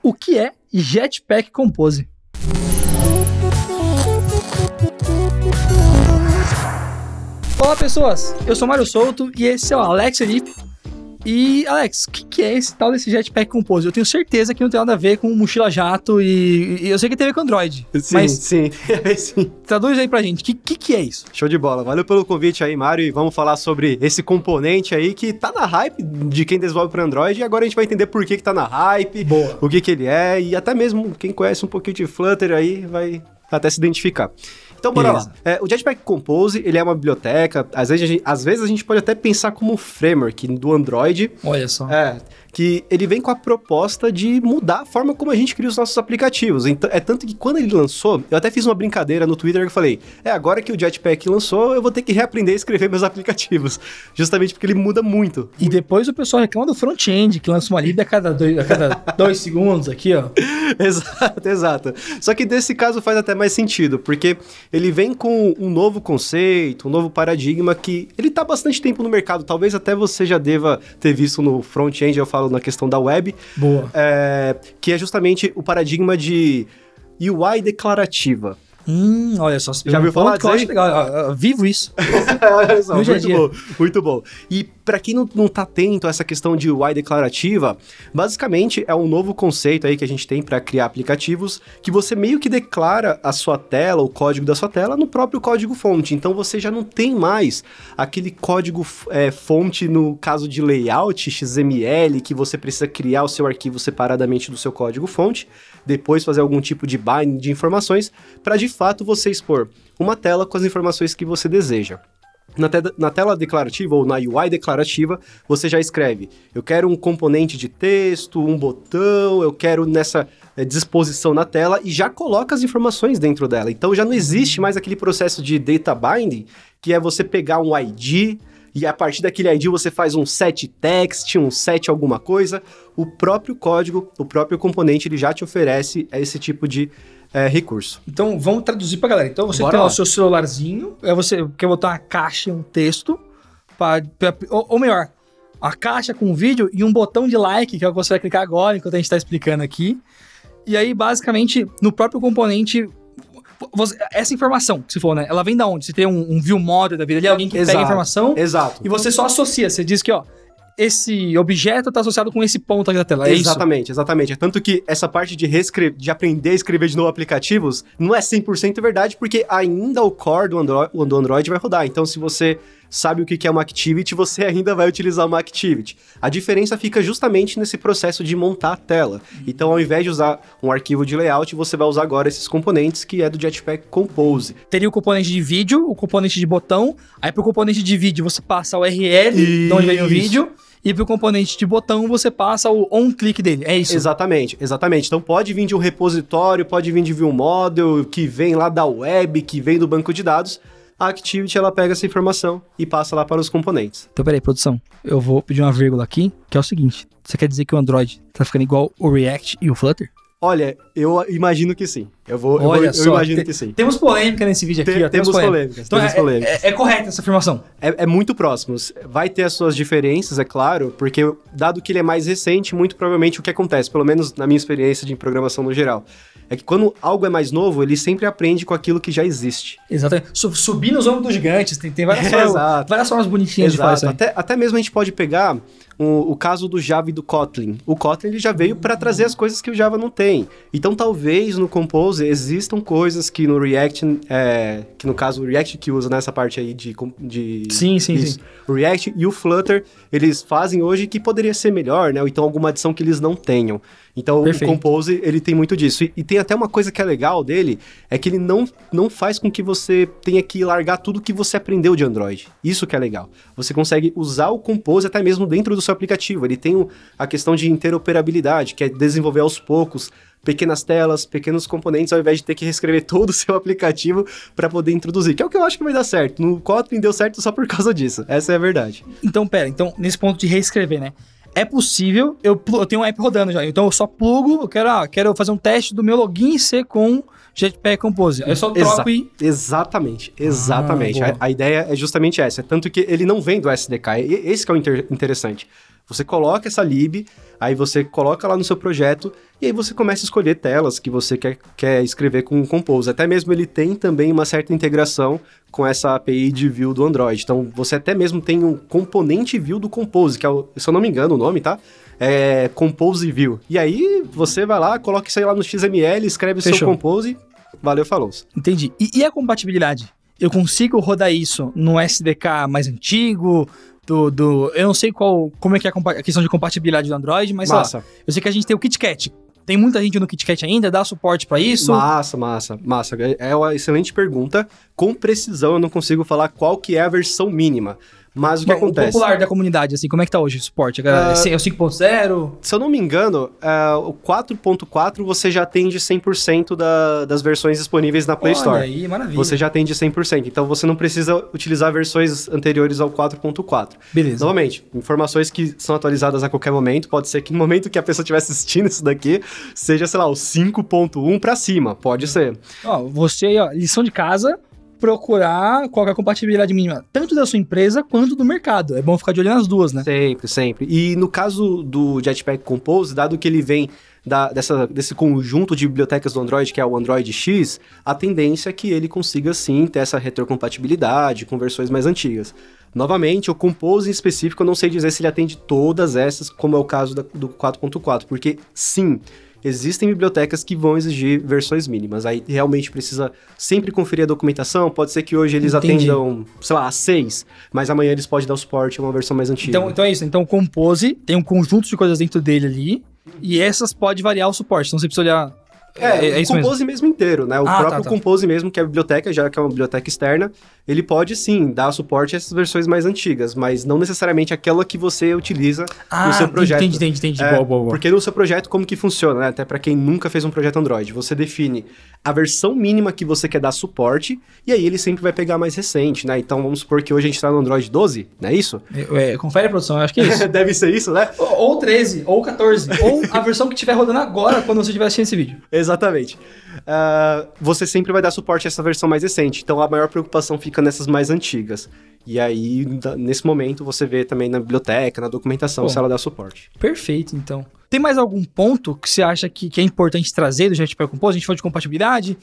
O que é Jetpack Compose? Olá pessoas, eu sou Mário Souto e esse é o Alex Felipe. E Alex, o que é esse tal desse Jetpack Compose? Eu tenho certeza que não tem nada a ver com mochila jato e eu sei que tem a ver com Android. Sim, mas sim. traduz aí pra gente, o que é isso? Show de bola. Valeu pelo convite aí, Mário, e vamos falar sobre esse componente aí que tá na hype de quem desenvolve para Android e agora a gente vai entender por que tá na hype, Boa. o que ele é e até mesmo quem conhece um pouquinho de Flutter aí vai até se identificar. Então, bora lá. O Jetpack Compose, ele é uma biblioteca, às vezes a gente pode até pensar como um framework do Android. Olha só. Que ele vem com a proposta de mudar a forma como a gente cria os nossos aplicativos. Então, tanto que quando ele lançou, eu até fiz uma brincadeira no Twitter que eu falei, agora que o Jetpack lançou, eu vou ter que reaprender a escrever meus aplicativos. Justamente porque ele muda muito. E depois o pessoal reclama do front-end, que lança uma lib a cada 2 segundos aqui, ó. Exato. Só que nesse caso faz até mais sentido, porque ele vem com um novo conceito, um novo paradigma que ele tá há bastante tempo no mercado. Talvez até você já deva ter visto no front-end, eu falo na questão da web. Boa. Que é justamente o paradigma de UI declarativa. Olha só. Já ouviu falar disso? Eu acho legal, eu vivo isso. Olha só, muito bom, muito bom. E para quem não tá atento a essa questão de UI declarativa, basicamente é um novo conceito aí que a gente tem para criar aplicativos que você meio que declara a sua tela, o código da sua tela no próprio código fonte. Então você já não tem mais aquele código fonte no caso de layout XML que você precisa criar o seu arquivo separadamente do seu código fonte, depois fazer algum tipo de binding de informações para de fato você expor uma tela com as informações que você deseja. Na tela declarativa ou na UI declarativa, você já escreve, eu quero um componente de texto, um botão, eu quero nessa disposição na tela e já coloca as informações dentro dela. Então já não existe mais aquele processo de data binding, que é você pegar um ID e a partir daquele ID você faz um set text, um set alguma coisa. O próprio código, o próprio componente, ele já te oferece esse tipo de recurso. Então, vamos traduzir pra galera. Então, você tem lá o seu celularzinho, você quer botar uma caixa e um texto, ou melhor, a caixa com um vídeo e um botão de like, que é o que você vai clicar agora, enquanto a gente tá explicando aqui. E aí, basicamente, no próprio componente, essa informação que você falou, né? Ela vem da onde? Você tem um view model da vida ali, alguém que pega a informação. Exato. E você só associa, você diz que, ó, esse objeto está associado com esse ponto aqui da tela, é exatamente, isso? Exatamente. É tanto que essa parte de aprender a escrever de novo aplicativos não é 100% verdade, porque ainda o core do Android vai rodar. Então, se você sabe o que é uma activity, você ainda vai utilizar uma activity. A diferença fica justamente nesse processo de montar a tela. Então, ao invés de usar um arquivo de layout, você vai usar agora esses componentes, que é do Jetpack Compose. Teria o componente de vídeo, o componente de botão, aí pro componente de vídeo você passa o URL, de onde vem o vídeo, e pro componente de botão você passa o on-click dele, é isso? Exatamente. Então pode vir de um repositório, pode vir de view model, que vem lá da web, que vem do banco de dados. A Activity, ela pega essa informação e passa lá para os componentes. Então, peraí, produção. Eu vou pedir uma vírgula aqui, que é o seguinte. Você quer dizer que o Android tá ficando igual o React e o Flutter? Olha, eu imagino que sim. Eu imagino que sim. Temos polêmica nesse vídeo aqui. Temos polêmicas. Então, é correta essa afirmação? É muito próximo. Vai ter as suas diferenças, é claro, porque dado que ele é mais recente, muito provavelmente o que acontece, pelo menos na minha experiência de programação no geral, é que quando algo é mais novo, ele sempre aprende com aquilo que já existe. Exatamente. Subir nos ombros dos gigantes, tem várias formas bonitinhas de fazer isso aí. Até mesmo a gente pode pegar o caso do Java e do Kotlin. O Kotlin ele já veio para trazer as coisas que o Java não tem. Então, talvez no Compose existam coisas que no React, que no caso o React que usa nessa parte aí de sim. O React e o Flutter, eles fazem hoje que poderia ser melhor, né? Ou então alguma adição que eles não tenham. Então, perfeito. O Compose, ele tem muito disso. E tem até uma coisa que é legal dele, é que ele não faz com que você tenha que largar tudo que você aprendeu de Android. Isso que é legal. Você consegue usar o Compose até mesmo dentro do seu aplicativo. Ele tem a questão de interoperabilidade, que é desenvolver aos poucos pequenas telas, pequenos componentes, ao invés de ter que reescrever todo o seu aplicativo para poder introduzir, que é o que eu acho que vai dar certo. No Kotlin deu certo só por causa disso. Essa é a verdade. Então, nesse ponto de reescrever, né? É possível, eu tenho um app rodando já, então eu só plugo, eu quero fazer um teste do meu login ser com Jetpack Compose. Aí eu só troco e... Exatamente. A ideia é justamente essa. Tanto que ele não vem do SDK. Esse que é o interessante. Você coloca essa lib, aí você coloca lá no seu projeto, e aí você começa a escolher telas que você quer escrever com o Compose. Até mesmo ele tem também uma certa integração com essa API de Vue do Android. Então, você até mesmo tem um componente Vue do Compose, que é, se eu não me engano o nome, tá? É Compose Vue. E aí, você vai lá, coloca isso aí lá no XML, escreve o seu Compose, valeu, falou. Entendi. E a compatibilidade? Eu consigo rodar isso no SDK mais antigo? Eu não sei como é que é a questão de compatibilidade do Android, mas ó, eu sei que a gente tem o KitKat. Tem muita gente no KitKat ainda, dá suporte pra isso? Massa. É uma excelente pergunta. Com precisão, eu não consigo falar qual que é a versão mínima. Mas o que acontece? O popular da comunidade, assim, como é que tá hoje o suporte? É o 5.0? Se eu não me engano, o 4.4 você já atende 100% das versões disponíveis na Play Store. Olha aí, maravilha. Você já atende 100%, então você não precisa utilizar versões anteriores ao 4.4. Beleza. Novamente, informações que são atualizadas a qualquer momento, pode ser que no momento que a pessoa estiver assistindo isso daqui, seja, sei lá, o 5.1 pra cima, pode ser. Lição de casa... procurar qual é a compatibilidade mínima, tanto da sua empresa quanto do mercado. É bom ficar de olho nas duas, né? Sempre. E no caso do Jetpack Compose, dado que ele vem desse conjunto de bibliotecas do Android, que é o Android X, a tendência é que ele consiga, sim, ter essa retrocompatibilidade com versões mais antigas. Novamente, o Compose em específico, eu não sei dizer se ele atende todas essas, como é o caso do 4.4, porque, sim, existem bibliotecas que vão exigir versões mínimas. Aí realmente precisa sempre conferir a documentação. Pode ser que hoje eles atendam, sei lá, a 6, mas amanhã eles podem dar o suporte a uma versão mais antiga. Então é isso. Então o Compose tem um conjunto de coisas dentro dele ali, e essas pode variar o suporte. Então você precisa olhar... o Compose mesmo inteiro, né? O próprio Compose mesmo, que é a biblioteca, já que é uma biblioteca externa, ele pode sim dar suporte a essas versões mais antigas, mas não necessariamente aquela que você utiliza no seu projeto. Entendi. Boa. Porque no seu projeto, como que funciona, né? Até para quem nunca fez um projeto Android, você define a versão mínima que você quer dar suporte, e aí ele sempre vai pegar a mais recente, né? Então vamos supor que hoje a gente tá no Android 12, não é isso? Confere a produção, eu acho que é isso. Deve ser isso, né? Ou 13, ou 14, ou a versão que estiver rodando agora, quando você estiver assistindo esse vídeo. Exatamente. Você sempre vai dar suporte a essa versão mais recente, então a maior preocupação fica nessas mais antigas. E aí, nesse momento, você vê também na biblioteca, na documentação, se ela dá suporte. Perfeito, então. Tem mais algum ponto que você acha que é importante trazer do Jetpack Compose? A gente falou de compatibilidade,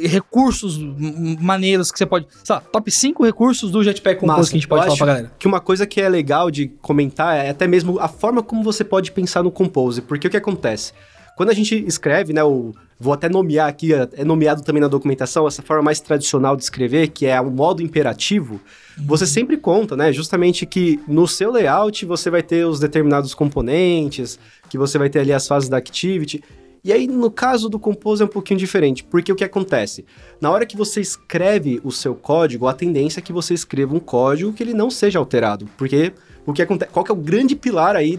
recursos maneiros que você pode... Sei lá, top 5 recursos do Jetpack Compose que a gente pode falar pra galera. Que uma coisa que é legal de comentar é até mesmo a forma como você pode pensar no Compose. Porque o que acontece? Quando a gente escreve, né, vou até nomear aqui, é nomeado também na documentação, essa forma mais tradicional de escrever, que é o modo imperativo, você sempre conta, né, justamente que no seu layout você vai ter os determinados componentes, que você vai ter ali as fases da activity, e aí no caso do Compose é um pouquinho diferente, porque o que acontece? Na hora que você escreve o seu código, a tendência é que você escreva um código que ele não seja alterado, porque o que acontece, qual que é o grande pilar aí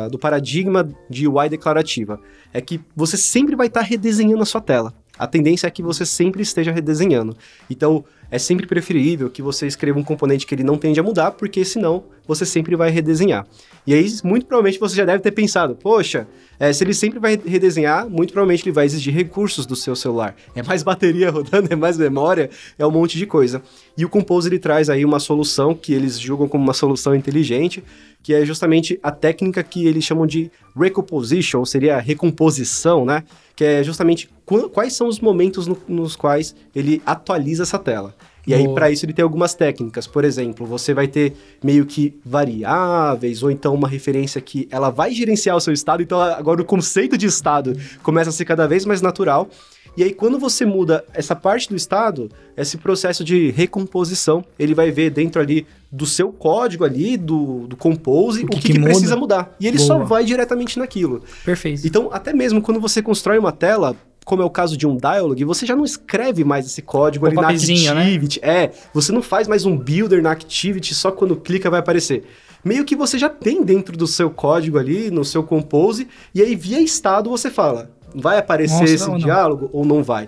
do paradigma de UI declarativa? É que você sempre vai estar redesenhando a sua tela. A tendência é que você sempre esteja redesenhando. Então, é sempre preferível que você escreva um componente que ele não tende a mudar, porque senão você sempre vai redesenhar. E aí, muito provavelmente, você já deve ter pensado, poxa, se ele sempre vai redesenhar, muito provavelmente ele vai exigir recursos do seu celular. É mais bateria rodando, é mais memória, é um monte de coisa. E o Compose, ele traz aí uma solução que eles julgam como uma solução inteligente, que é justamente a técnica que eles chamam de recomposition, ou seria a recomposição, né? Que é justamente quais são os momentos nos quais ele atualiza essa tela. E aí, para isso, ele tem algumas técnicas. Por exemplo, você vai ter meio que variáveis, ou então uma referência que ela vai gerenciar o seu estado. Então, agora o conceito de estado começa a ser cada vez mais natural. E aí, quando você muda essa parte do estado, esse processo de recomposição, ele vai ver dentro ali do seu código ali, do Compose, o que precisa mudar. E ele só vai diretamente naquilo. Perfeito. Então, até mesmo quando você constrói uma tela, como é o caso de um dialog, você já não escreve mais esse código ali na Activity. Né? Você não faz mais um builder na Activity, só quando clica vai aparecer. Meio que você já tem dentro do seu código ali, no seu Compose, e aí via estado você fala, vai aparecer esse diálogo ou não vai?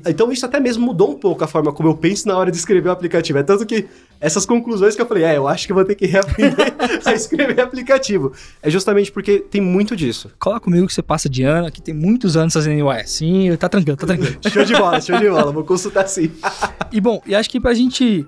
Então isso até mesmo mudou um pouco a forma como eu penso na hora de escrever o aplicativo. É tanto que essas conclusões que eu falei, eu acho que eu vou ter que reaprender a escrever aplicativo. É justamente porque tem muito disso. Cola comigo que você passa de ano, que tem muitos anos fazendo UI assim, tá tranquilo. Show de bola, vou consultar sim. E bom, e acho que pra gente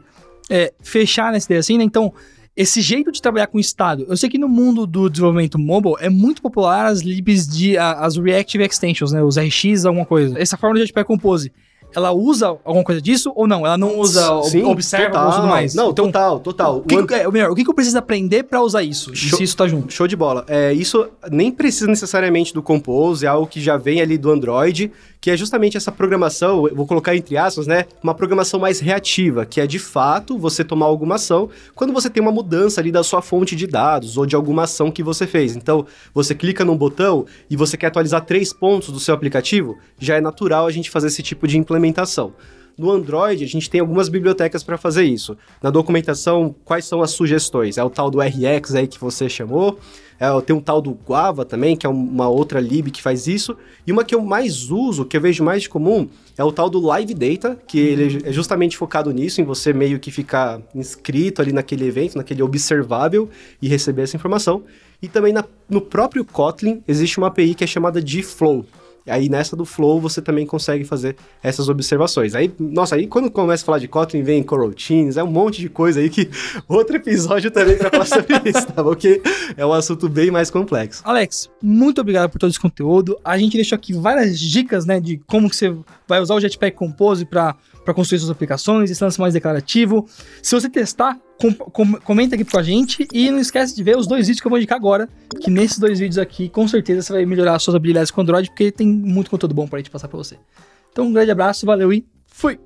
fechar nessa ideia assim, né, então... esse jeito de trabalhar com estado, eu sei que no mundo do desenvolvimento mobile é muito popular as libs as Reactive Extensions, né? Os RX, alguma coisa. Essa forma de Jetpack Compose, ela usa alguma coisa disso ou não? Ela não usa, sim, observa ou tudo mais? Não, então, total. O que eu preciso aprender pra usar isso? Se isso tá junto? Show de bola. Isso nem precisa necessariamente do Compose, é algo que já vem ali do Android, que é justamente essa programação, eu vou colocar entre aspas, né? Uma programação mais reativa, que é de fato você tomar alguma ação quando você tem uma mudança ali da sua fonte de dados ou de alguma ação que você fez. Então, você clica num botão e você quer atualizar 3 pontos do seu aplicativo, já é natural a gente fazer esse tipo de implementação. No Android, a gente tem algumas bibliotecas para fazer isso. Na documentação, quais são as sugestões? É o tal do RX aí que você chamou, tem um tal do Guava também, que é uma outra lib que faz isso, e uma que eu mais uso, que eu vejo mais de comum, é o tal do Live Data, que ele é justamente focado nisso, em você meio que ficar inscrito ali naquele evento, naquele observável, e receber essa informação. E também no próprio Kotlin, existe uma API que é chamada de Flow. Aí nessa do Flow você também consegue fazer essas observações. Aí quando começa a falar de Kotlin, vem coroutines, é um monte de coisa aí que outro episódio também para falar sobre isso, tá? Porque é um assunto bem mais complexo. Alex, muito obrigado por todo esse conteúdo. A gente deixou aqui várias dicas, né, de como que você vai usar o Jetpack Compose para construir suas aplicações, esse lance mais declarativo. Se você testar, comenta aqui com a gente e não esquece de ver os 2 vídeos que eu vou indicar agora, que nesses 2 vídeos aqui, com certeza você vai melhorar as suas habilidades com Android, porque tem muito conteúdo bom pra gente passar pra você. Então, um grande abraço, valeu e fui!